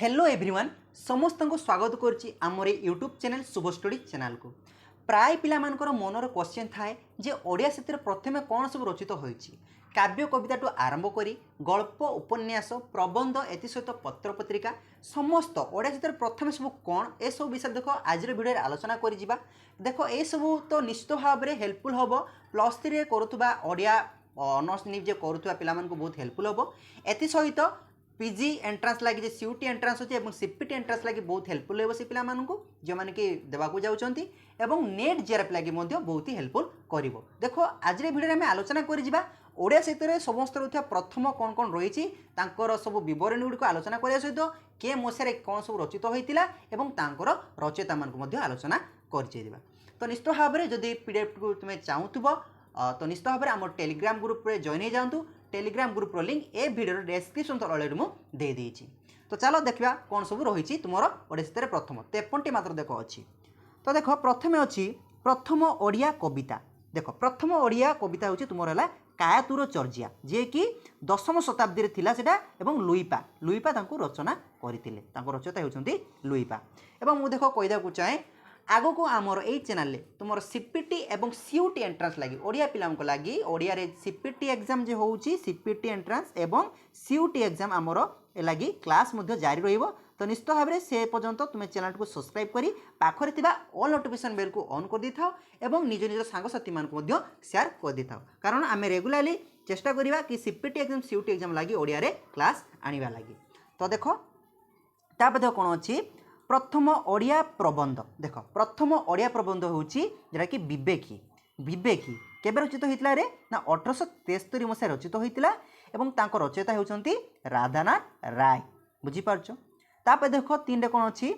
Hello everyone समस्त को स्वागत करुच्ची आमर यूट्यूब चैनल शुभ स्टडी चैनल को प्राय पिलामानकर मनर क्वेश्चन थाए जे ओडिया साहित्य प्रथमे कौन सब रचित होईछि काव्य कविता टू आरंभ करी गल्प उपन्यास प्रबंध एति सहित पत्र पत्रिका समस्त ओडिया साहित्य प्रथमे सब कौन ए सब विषय देख आज भिडियो आलोचना करी जिबा देख ए सब तो निश्चित भाव में हेल्पफुल हम +3 रे करुवा ओडिया ऑनर्स निजे करुवा पिलामानकु बहुत हेल्पफुल हम एति सहित पीजी एंट्रांस लगी सीयूटी एंट्रांस अच्छे और सीपीटी एंट्रांस लगी बहुत हेल्पफुल हो से पिलामानकु जो माने कि देवाकू जाउछंती एवं नेट जेआरएफ लगी बहुत ही हेल्पफुल करिवो। देखो आज भिडियो में आलोचना करि जिबा ओडिया साहित्य समस्त रहुथिया प्रथम कौन कौन रही तांकर सब बरणी गुड़िक आलोचना करने सहित के मसीह कौन सब रचित होता एवं तांकर रचयिता मानक आलोचना कर तो निश्चित भाव में जदि पीडीएफ को तुम्हें चाहूब तो निश्चित भाव में आम टेलीग्राम ग्रुप रे जॉइन हो जातु टेलीग्राम ग्रुप लिंक ए भिडियो डेस्क्रिप्शन तले मुझे दे देइछि। तो चलो देखा कौन सब रही तुम ओडिया साहित्य प्रथम 53टी मात्र देख अच्छी। तो देख प्रथम अच्छी प्रथम ओडिया कविता देख प्रथम ओडिया कविता हूँ तुम है कायातुर चर्जिया जे कि 10वीं शताब्दी थिला सेटा एवं लुईपा रचना करते रचयिता होती लुईपा एवं मुझे देख कहीदा चाहे आग को आमर यही चैनल तुम सीपीटी एवं सीयूटी एंट्रांस लगी ओडिया पिलांक लगी ओडिया रे सीपीटी एग्जाम जो होउची सीपीटी एंट्रांस एवं सीयूटी एग्जाम आमर लगी क्लास मध्य जारी रहिबो। तो निश्चित भाव में से पर्यंत तुम चैनल को सब्सक्राइब करी पाखरे थिबा ऑल नोटिफिकेशन बेल को ऑन कर दी थाओ एवं निज निज सांगसाथी मानक मध्य शेयर कर दी थाओ कारण आम रेगुलाली चेष्टा करिबा कि सीपीटी एग्जाम सीयूटी एग्जाम लगी ओडिया रे क्लास आनिबा लगी। तो देखो तापर कौन अच्छी प्रथम ओडिया प्रबंध देख प्रथम ओडिया प्रबंध होउची जेटा कि विवेकी केबे रचित होइतला रे ना 1873 मसीहा रचित होइतला एवं तांको रचयिता होउचंती राधानाथ राय बुझी पारछो। तापर देखो 3 रे कोन अछि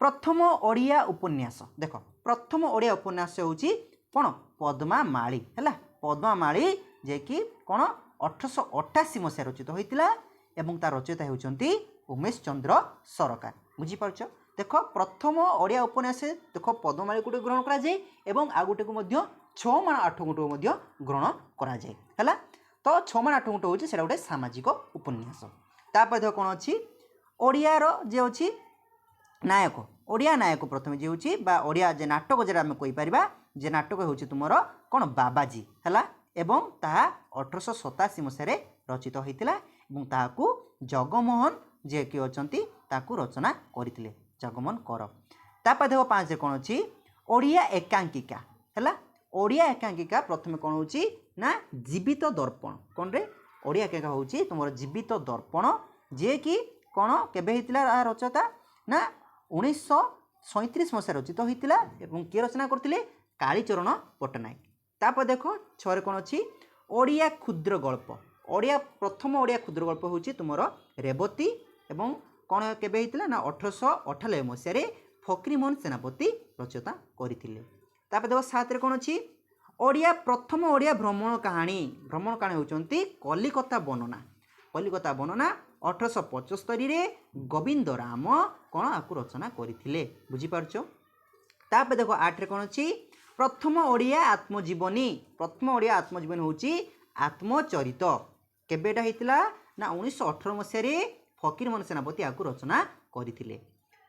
प्रथम ओडिया उपन्यास देख प्रथम ओडिया उपन्यास होउची कोन पद्मामाली हैला पद्मामाली जे कि कोन 1888 मसीहा रचित होइतला एवं तार रचयिता होउचंती उमेश चंद्र सरकार बुझी पारछो। देख प्रथम ओडिया उपन्यास देख पद्ममाली गोटे ग्रहण करा जाए एवं आ गोटे को मध्य 6 माण 8 गुंठ मध्य ग्रहण करा जाए हैला। तो 6 माण 8 गुंठ होची सेटा गोटे सामाजिक उपन्यास। तापर देख कोन अछि ओडियार जे अछि नायक ओडिया नायक प्रथम जे होची बा ओडिया जे नाटक जेरा हम कहि परिबा जे नाटक होची तुमरो कोन बाबाजी हैला एवं ताहा 1887 मसीह रचित होइतिला एवं ताहाकू जगमोहन जे कि अछंती ताकू रचना करथिले जगमोहन कर। तापर देखो 5 रे कोन अछि ओडिया एकांकिका हैला ओडिया एकांकिका प्रथम कोन होची ना जीवित दर्पण कोन रे ओडिया एकांकिका होची तुमरो जीवित दर्पण जे कि कोन केबे हितला रचयिता ना 1937 मसीहा रचित होइतिला एवं के रचना करथिले कालीचरण पट्टनायक। तापर देखो 6 रे कोन अछि ओडिया क्षुद्र गल्प ओडिया प्रथम ओडिया क्षुद्र गल्प होची तुमरो रेवती एवं कौन केबे हितला ना 1898 मसीह फकीरमोहन सेनापति रचयिता करथिले। तापर देखो 7 रे कोन अछि ओडिया प्रथम ओडिया भ्रमण कहानी होचंती कलिकता वर्णना 1875 रे गोविंद राम कौन आकु रचना करथिले बुझी पारछो। तापर देखो 8 रे कोन अछि प्रथम ओडिया आत्मजीवनी होची आत्मचरित केबेटा हितला ना 1918 मसीह फकीरमोहन सेनापति आकु रचना करथिले।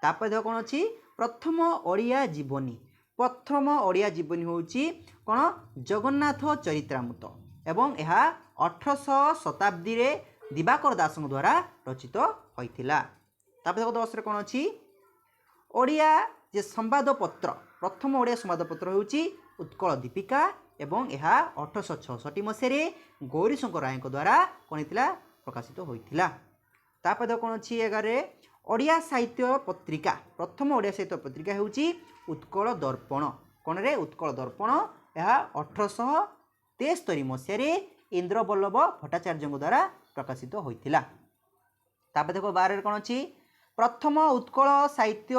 तापर देखो कोन अछि प्रथम ओडिया जीवनी होची कोन जगन्नाथ चरित्रामृत एवं यह 1800 शताब्दी रे दिवाकर दास द्वारा रचित होइतिला। तापर देखो 10 रे कोन अछि ओडिया जे संवादपत्र प्रथम ओडिया संवादपत्र होची उत्कल दीपिका एवं यह 1866 मसीह गौरीशंकर राय द्वारा कोन हितला प्रकाशित होइतिला। तापर देखो कोन अछि 11 ओडिया साहित्य पत्रिका प्रथम ओडिया साहित्य पत्रिका होची उत्कल दर्पण कोन रे उत्कल दर्पण यह 1873 मसीह इंद्रवल्लभ भट्टाचार्य द्वारा प्रकाशित होइतिला। तापर देखो 12 रे कोन अछि प्रथम उत्कल साहित्य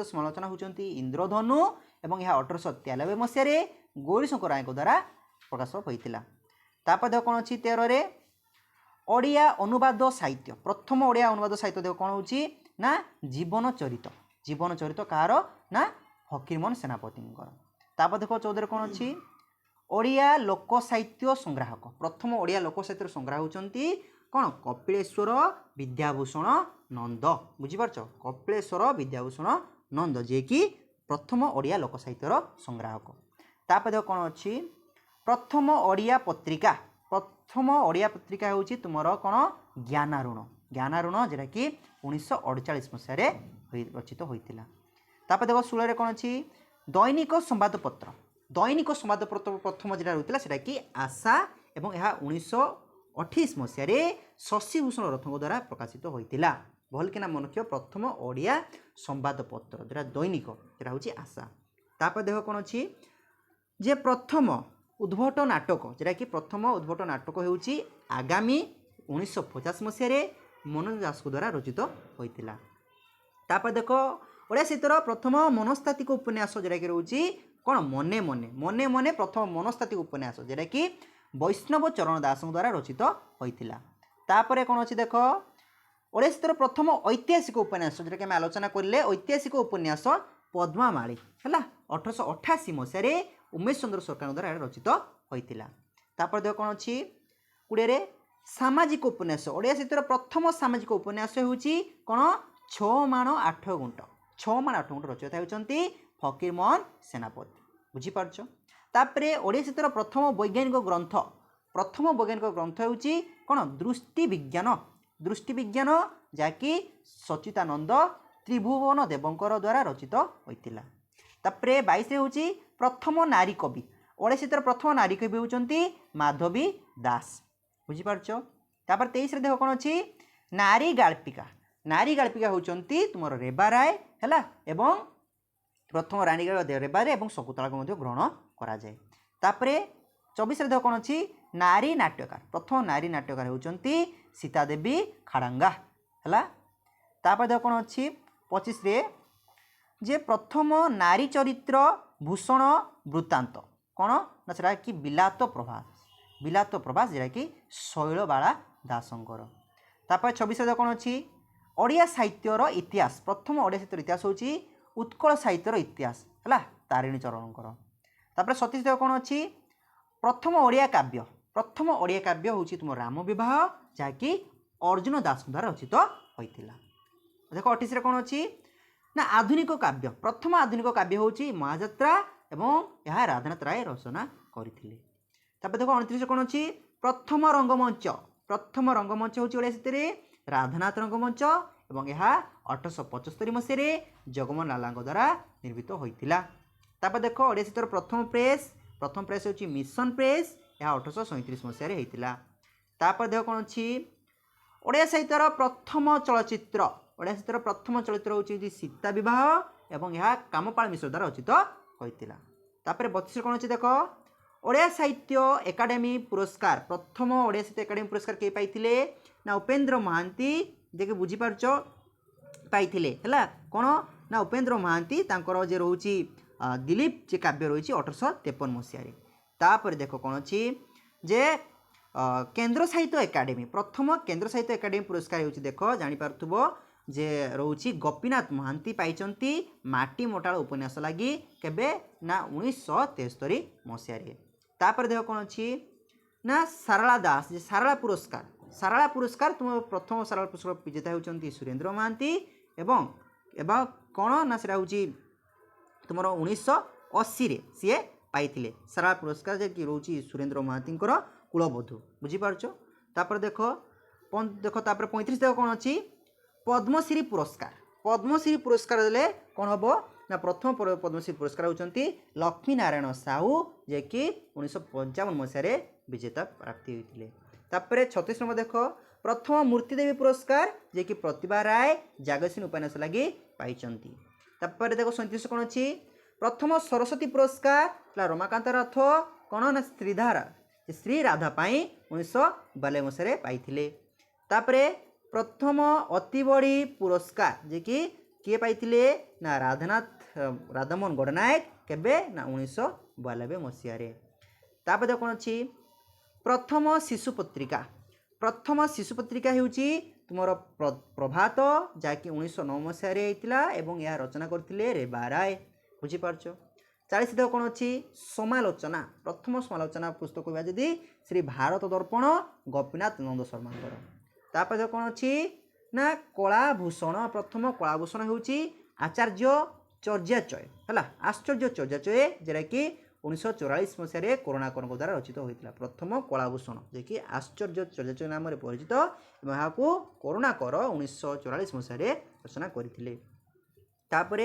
समालोचना होचंती इंद्रधनु एवं यह 1893 मसीह गौरीशंकर राय द्वारा प्रकाशित होइतिला। तापर देखो कोन अछि 13 रे ओडिया अनुवाद साहित्य प्रथम ओडिया अनुवाद साहित्य देखो कौन होची ना जीवन चरित कहार ना फकीरमोहन सेनापति। तापर देखो 14 कौन अच्छी ओडिया लोक साहित्य संग्राहक प्रथम ओडिया लोक साहित्य संग्राहक होचंती କ'ଣ କପିଳେଶ୍ୱର ବିଦ୍ୟାଭୂଷଣ ନନ୍ଦ। ବୁଝିପାରୁଛ କପିଳେଶ୍ୱର ବିଦ୍ୟାଭୂଷଣ ନନ୍ଦ ଯିଏକି ପ୍ରଥମ ଓଡ଼ିଆ ଲୋକ ସାହିତ୍ୟର ସଂଗ୍ରାହକ। ତାପରେ କ'ଣ ଅଛି ପ୍ରଥମ ଓଡ଼ିଆ ପତ୍ରିକା। ପ୍ରଥମ ଓଡ଼ିଆ ପତ୍ରିକା ହେଉଛି ତୁମର କ'ଣ ଜ୍ଞାନାରୁଣ। ଜ୍ଞାନାରୁଣ ଯେଉଁଟାକି 1948 ମସିହାରେ ରଚିତ ହୋଇଥିଲା। ତାପରେ ଦେଖ 16ରେ କ'ଣ ଅଛି ଦୈନିକ ସମ୍ବାଦପତ୍ର। ଦୈନିକ ସମ୍ବାଦପତ୍ର ପ୍ରଥମ ଯେଟା ରହିଥିଲା ସେଇଟା କି ଆଶା ଏବଂ ଏହା 1928 ମସିହାରେ ଶଶିଭୂଷଣ ରଥଙ୍କ ଦ୍ୱାରା ପ୍ରକାଶିତ ହୋଇଥିଲା। ଭଲକିନା ମନେ ରଖିବ ପ୍ରଥମ ଓଡ଼ିଆ ସମ୍ବାଦପତ୍ର ଯେଉଁଟା ଦୈନିକ ସେଇଟା ହେଉଛି ଆଶା। ତାପରେ ଦେଖ କ'ଣ ଅଛି ଯେ ପ୍ରଥମ ଉଦ୍ଭଟ ନାଟକ ଯେଉଁଟାକି ପ୍ରଥମ ଉଦ୍ଭଟ ନାଟକ ହେଉଛି ଆଗାମୀ 1950 ମସିହାରେ ମନୋଜ ଦାସଙ୍କ ଦ୍ୱାରା ରଚିତ ହୋଇଥିଲା। ତାପରେ ଦେଖ ଓଡ଼ିଆ ସାହିତ୍ୟର ପ୍ରଥମ ମନସ୍ତାତ୍ତ୍ୱିକ ଉପନ୍ୟାସ ଯେଉଁଟାକି ରହୁଛି କ'ଣ ମନେ ମନେ। ମନେ ମନେ ପ୍ରଥମ ମନସ୍ତାତ୍ତ୍ୱିକ ଉପନ୍ୟାସ ଯେଉଁଟାକି ବୈଷ୍ଣବ ଚରଣ ଦାସଙ୍କ ଦ୍ୱାରା ରଚିତ ହୋଇଥିଲା। ତାପରେ କ'ଣ ଅଛି ଦେଖ ଓଡ଼ିଆ ସାହିତ୍ୟର ପ୍ରଥମ ଐତିହାସିକ ଉପନ୍ୟାସ ଯେଉଁଟାକି ଆମେ ଆଲୋଚନା କରିଲେ ଐତିହାସିକ ଉପନ୍ୟାସ ପଦ୍ମାମାଳୀ ହେଲା 1888 ମସିହାରେ ଉମେଶ ଚନ୍ଦ୍ର ସରକାରଙ୍କ ଦ୍ୱାରା ରଚିତ ହୋଇଥିଲା। ତାପରେ ଦେଖ କ'ଣ ଅଛି 20ରେ ସାମାଜିକ ଉପନ୍ୟାସ। ଓଡ଼ିଆ ସାହିତ୍ୟର ପ୍ରଥମ ସାମାଜିକ ଉପନ୍ୟାସ ହେଉଛି କ'ଣ 6 ମାଣ 8 ଗୁଣ୍ଠ। 6 ମାଣ 8 ଗୁଣ୍ଠ ରଚୟିତା ହେଉଛନ୍ତି ଫକୀରମୋହନ ସେନାପତି। ବୁଝିପାରୁଛ। ତାପରେ ଓଡ଼ିଆ ସାହିତ୍ୟର ପ୍ରଥମ ବୈଜ୍ଞାନିକ ଗ୍ରନ୍ଥ ହେଉଛି କ'ଣ ଦୃଷ୍ଟି ବିଜ୍ଞାନ। ଦୃଷ୍ଟି ବିଜ୍ଞାନ ଯାହାକି ସଚ୍ଚିଦାନନ୍ଦ ତ୍ରିଭୁବନ ଦେବଙ୍କର ଦ୍ୱାରା ରଚିତ ହୋଇଥିଲା। ତାପରେ 22ରେ ହେଉଛି ପ୍ରଥମ ନାରୀ କବି। ଓଡ଼ିଆ ସାହିତ୍ୟର ପ୍ରଥମ ନାରୀ କବି ହେଉଛନ୍ତି ମାଧବୀ ଦାସ। ବୁଝିପାରୁଛ। ତାପରେ 23ରେ ଦେଖ କ'ଣ ଅଛି ନାରୀ ଗାଳ୍ପିକା। ନାରୀ ଗାଳ୍ପିକା ହେଉଛନ୍ତି ତୁମର ରେବା ରାୟ ହେଲା ଏବଂ ପ୍ରଥମ ରାଣୀ ରେବା ରାୟ ଏବଂ ଶକୁନ୍ତଳାକୁ ମଧ୍ୟ ଗ୍ରହଣ କରାଯାଏ। ତାପରେ 24ରେ ଦେଖ କ'ଣ ଅଛି ନାରୀ ନାଟ୍ୟକାର। ପ୍ରଥମ ନାରୀ ନାଟ୍ୟକାର ହେଉଛନ୍ତି ସୀତାଦେବୀ ଖାଡ଼ଙ୍ଗା ହେଲା। ତାପରେ ଦେଖ କ'ଣ ଅଛି 25ରେ ଯେ ପ୍ରଥମ ନାରୀ ଚରିତ୍ର ଭୂଷଣ ବୃତ୍ତାନ୍ତ କ'ଣ ନା ସେଟା କି ବିଲାତ ପ୍ରଭାସ। ବିଲାତ ପ୍ରଭାସ ଯେଉଁଟାକି ଶୈଳବାଳା ଦାସଙ୍କର। ତାପରେ 26ରେ କ'ଣ ଅଛି ଓଡ଼ିଆ ସାହିତ୍ୟର ଇତିହାସ। ପ୍ରଥମ ଓଡ଼ିଆ ସାହିତ୍ୟର ଇତିହାସ ହେଉଛି ଉତ୍କଳ ସାହିତ୍ୟର ଇତିହାସ ହେଲା ତାରିଣୀ ଚରଣଙ୍କର। ତାପରେ 27ରେ କ'ଣ ଅଛି ପ୍ରଥମ ଓଡ଼ିଆ କାବ୍ୟ। ପ୍ରଥମ ଓଡ଼ିଆ କାବ୍ୟ ହେଉଛି ତୁମ ରାମ ବିବାହ ଯାହାକି ଅର୍ଜୁନ ଦାସଙ୍କ ଦ୍ୱାରା ରଚିତ ହୋଇଥିଲା। ଦେଖ 28ରେ କ'ଣ ଅଛି ନା ଆଧୁନିକ କାବ୍ୟ। ପ୍ରଥମ ଆଧୁନିକ କାବ୍ୟ ହେଉଛି ମହାଯାତ୍ରା ଏବଂ ଏହା ରାଧାନାଥ ରାୟ ରଚନା କରିଥିଲେ। ତାପରେ ଦେଖ 29ରେ କ'ଣ ଅଛି ପ୍ରଥମ ରଙ୍ଗମଞ୍ଚ। ପ୍ରଥମ ରଙ୍ଗମଞ୍ଚ ହେଉଛି ଓଡ଼ିଆ ସାହିତ୍ୟରେ ରାଧାନାଥ ରଙ୍ଗମଞ୍ଚ ଏବଂ ଏହା 1875 ମସିହାରେ ଜଗମୋହନ ଲାଲାଙ୍କ ଦ୍ୱାରା ନିର୍ମିତ ହୋଇଥିଲା। ତାପରେ ଦେଖ ଓଡ଼ିଆ ସାହିତ୍ୟର ପ୍ରଥମ ପ୍ରେସ୍ ହେଉଛି ମିଶନ ପ୍ରେସ୍। ଏହା 1837 ମସିହାରେ ହୋଇଥିଲା। ତାପରେ ଦେଖ କ'ଣ ଅଛି ଓଡ଼ିଆ ସାହିତ୍ୟର ପ୍ରଥମ ଚଳଚ୍ଚିତ୍ର। ଓଡ଼ିଆ ସାହିତ୍ୟର ପ୍ରଥମ ଚଳଚ୍ଚିତ୍ର ହେଉଛି ସୀତା ବିବାହ ଏବଂ ଏହା କାମପାଳ ମିଶ୍ର ଦ୍ୱାରା ରଚିତ ହୋଇଥିଲା। ତାପରେ 32ରେ କ'ଣ ଅଛି ଦେଖ ଓଡ଼ିଆ ସାହିତ୍ୟ ଏକାଡେମୀ ପୁରସ୍କାର। ପ୍ରଥମ ଓଡ଼ିଆ ସାହିତ୍ୟ ଏକାଡେମୀ ପୁରସ୍କାର କିଏ ପାଇଥିଲେ ନା ଉପେନ୍ଦ୍ର ମହାନ୍ତି ଯିଏକି ବୁଝିପାରୁଛ ପାଇଥିଲେ ହେଲା। କ'ଣ ନା ଉପେନ୍ଦ୍ର ମହାନ୍ତି ତାଙ୍କର ଯେ ରହୁଛି ଦିলীପ ଯେ କାବ୍ୟ ରହିଛି 1853 ମସିହାରେ। ତାପରେ ଦେଖ କ'ଣ ଅଛି ଯେ କେନ୍ଦ୍ର ସାହିତ୍ୟ ଏକାଡେମୀ। ପ୍ରଥମ କେନ୍ଦ୍ର ସାହିତ୍ୟ ଏକାଡେମୀ ପୁରସ୍କାର ହେଉଛି ଦେଖ ଜାଣିପାରୁଥିବ ଯେ ରହୁଛି ଗୋପୀନାଥ ମହାନ୍ତି ପାଇଛନ୍ତି ମାଟି ମୋଟାଳ ଉପନ୍ୟାସ ଲାଗି କେବେ ନା 1973 ମସିହାରେ। ତାପରେ ଦେଖ କ'ଣ ଅଛି ନା ସାରଳା ଦାସ ଯେ ସାରଳା ପୁରସ୍କାର ତୁମ ପ୍ରଥମ ସାରଳା ପୁରସ୍କାର ବିଜେତା ହେଉଛନ୍ତି ସୁରେନ୍ଦ୍ର ମହାନ୍ତି ଏବଂ କ'ଣ ନା ସେଟା ହେଉଛି ତୁମର 1980ରେ ସିଏ ପାଇଥିଲେ ସାରଳା ପୁରସ୍କାର ଯେ କି ରହୁଛି ସୁରେନ୍ଦ୍ର ମହାନ୍ତିଙ୍କର କୁଳବଧୂ। ବୁଝିପାରୁଛ। ତାପରେ ଦେଖ ତାପରେ 35 ଦେଖ କ'ଣ ଅଛି ପଦ୍ମଶ୍ରୀ ପୁରସ୍କାର। ପଦ୍ମଶ୍ରୀ ପୁରସ୍କାର ଦେଲେ କ'ଣ ହେବ ନା ପ୍ରଥମ ପଦ୍ମଶ୍ରୀ ପୁରସ୍କାର ହେଉଛନ୍ତି ଲକ୍ଷ୍ମୀ ନାରାୟଣ ସାହୁ ଯିଏକି 1955 ମସିହାରେ ବିଜେତା ପ୍ରାପ୍ତି ହୋଇଥିଲେ। ତାପରେ 36 ନମ୍ବର ଦେଖ ପ୍ରଥମ ମୂର୍ତ୍ତିଦେବୀ ପୁରସ୍କାର ଯିଏକି ପ୍ରତିଭା ରାୟ ଜାଗସିନୀ ଉପନ୍ୟାସ ଲାଗି ପାଇଛନ୍ତି। ତାପରେ ଦେଖ 37 କ'ଣ ଅଛି ପ୍ରଥମ ସରସ୍ୱତୀ ପୁରସ୍କାର ହେଲା ରମାକାନ୍ତ ରଥ କ'ଣ ନା ଶ୍ରୀ ରାଧା ପାଇଁ 1992 ମସିହାରେ ପାଇଥିଲେ। ତାପରେ ପ୍ରଥମ ଅତିବଡ଼ି ପୁରସ୍କାର ଯିଏକି କିଏ ପାଇଥିଲେ ନା ରାଧାମୋହନ ଗଡ଼ନାୟକ କେବେ ନା 1992 ମସିହାରେ। ତାପରେ ଦେଖ କ'ଣ ଅଛି ପ୍ରଥମ ଶିଶୁ ପତ୍ରିକା। ପ୍ରଥମ ଶିଶୁ ପତ୍ରିକା ହେଉଛି ତୁମର ପ୍ରଭାତ ଯାହାକି 1909 ମସିହାରେ ହେଇଥିଲା ଏବଂ ଏହା ରଚନା କରିଥିଲେ ରେବା ରାୟ। ବୁଝିପାରୁଛ। 40 ଦେଖ କ'ଣ ଅଛି ସମାଲୋଚନା। ପ୍ରଥମ ସମାଲୋଚନା ପୁସ୍ତକ କହିବା ଯଦି ଶ୍ରୀ ଭାରତ ଦର୍ପଣ ଗୋପୀନାଥ ନନ୍ଦ ଶର୍ମାଙ୍କର। तापर देखो कौन अच्छी ना कलाभूषण प्रथम कलाभूषण हूँ आचार्य चर्याचय है आश्चर्य चर्याचय जोटा कि 1944 मसीह करुणाकर द्वारा रचित होता प्रथम कलाभूषण जे कि आश्चर्य चर्याचय नाम परिचित यहाँ करुणाकर 1944 मसीह रचना करते तापर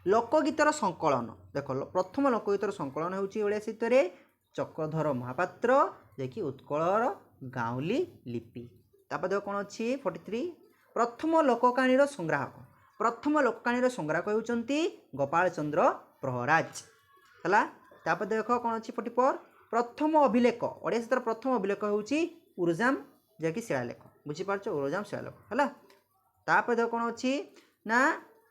लोकगीतर संकलन देख प्रथम लोकगीतर संकलन होड़ा साहित्य चक्रधर महापात्र जे कि उत्कलर गाउली लिपि तापर देख कौन अच्छी 43 प्रथम लोककाणी संग्राहक प्रथम लोककाणी संग्राहक होती गोपाल चंद्र प्रहराज है तापर देख कौन अच्छी 44 प्रथम अभिलेख ओडिया साहित्यर प्रथम अभिलेख होची उरजाम जैकि शिलालेख बुझीपार उरजाम शिलालेख है तापर देख कौन अच्छी ना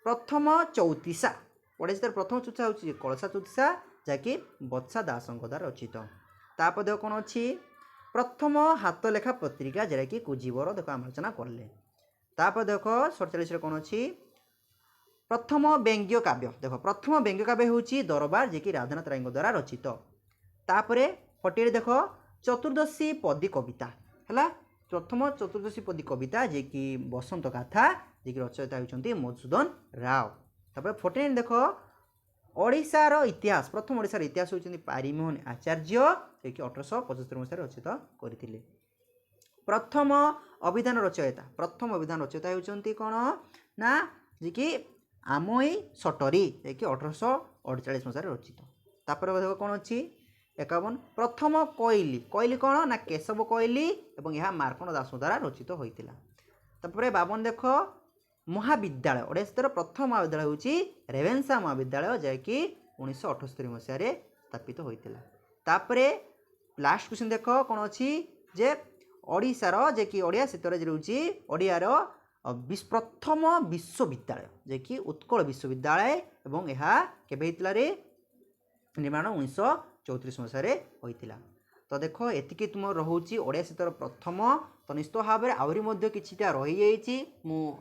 प्रथम चौतीसा ओडिया साहित्यर प्रथम चौतीसा होची कलसा चौतीसा जैकि बत्सा दास द्वारा रचित तापर देख कौन अच्छी प्रथम हाथ लेखा पत्रिका जोटा कि कुजीवर देख आलोचना कले तापर देख 47 कौन अच्छी प्रथम व्यंग्य काव्य देख प्रथम व्यंग्य काव्य हूँ दरबार जे कि राधानाथ राय द्वारा रचित तापर 48 देख चतुर्दशी पदी कविता है प्रथम चतुर्दशी पदी कविता जे कि बसंत गाथा जे कि रचयिता होती मधुसूदन राव तापर 49 देख ओडिशार इतिहास प्रथम ओडिशार इतिहास होती पारिमोहन आचार्य जे कि 1875 मसीह रचित करथिले प्रथम अभिधान रचयिता होती कौन ना जे कि आमोई सटरी जे कि 1848 मसीह रचित तापर देखो कौन अच्छी 51 प्रथम कोइली कोइली कौन ना केशव कोइली और यह मार्कंड दास द्वारा रचित होता तापर 52 देख महाविद्यालय ओडिया साहित्यर प्रथम महाविद्यालय हूँ रेवेन्सा महाविद्यालय जैकि 1978 मसीह स्थापित होता तापर लास्ट क्वेश्चन देख कौन अच्छी जे ओडिशार जे कि ओडिया साहित्य रोचे ओडियार प्रथम विश्वविद्यालय जे कि उत्कल विश्वविद्यालय एवं यह केबे निर्माण 1934 मसीह होता तो देख एतिकी तुम रोचे ओडिया साहित्यर प्रथम तो निश्चित भाव में आहरी किछिटा रही जाइए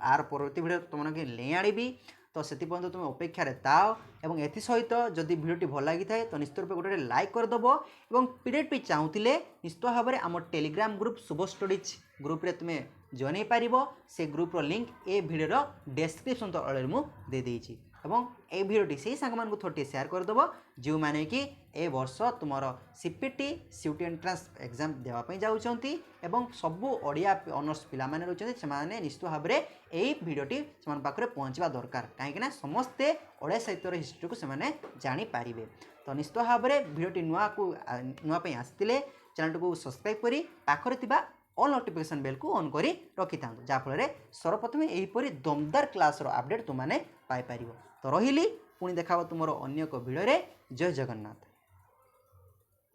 आर परवर्ती भिडियो तुमको ले आनी तो से तुम अपेक्षा ताओ और एथि सहित जदि भिडियोटी भल लगी था तो निश्चित रूप गोटे लाइक करदेव और पीडीएफ चाहूले निश्चित भाव में आम टेलीग्राम ग्रुप शुभ स्टडीज ग्रुप रे तुम्हें जॉइन हो पार से ग्रुप्र लिंक ए भिडियोर डेस्क्रिप्शन तले मुझे देदेछि एवं ए भिडियोटी से सांग थोड़े सेयार करदेव जो मैंने कि ए वर्ष तुम सीपीटी सीयूटी एंट्रांस एग्जाम देवाई जाऊँगी एवं सबू ओडिया ऑनर्स पिला माने रही से निश्चित भाव में यही भिडियोटी से पाखे पहुँचवा दरकार कहीं समस्ते ओडिया साहित्यर हिस्ट्री को से जानीपारे तो निश्चित भाव में भिडियोटी नुआपाई आसते चैनल को सब्सक्राइब करी पाखरे ऑल नोटिफिकेशन बेल को ऑन करी रखि था जहाँफल सर्वप्रथम यहीपरि दमदार क्लास अपडेट तुमने पाइपर तो रही पुणी देखा तुम अन्य एक भिडियो जय जगन्नाथ।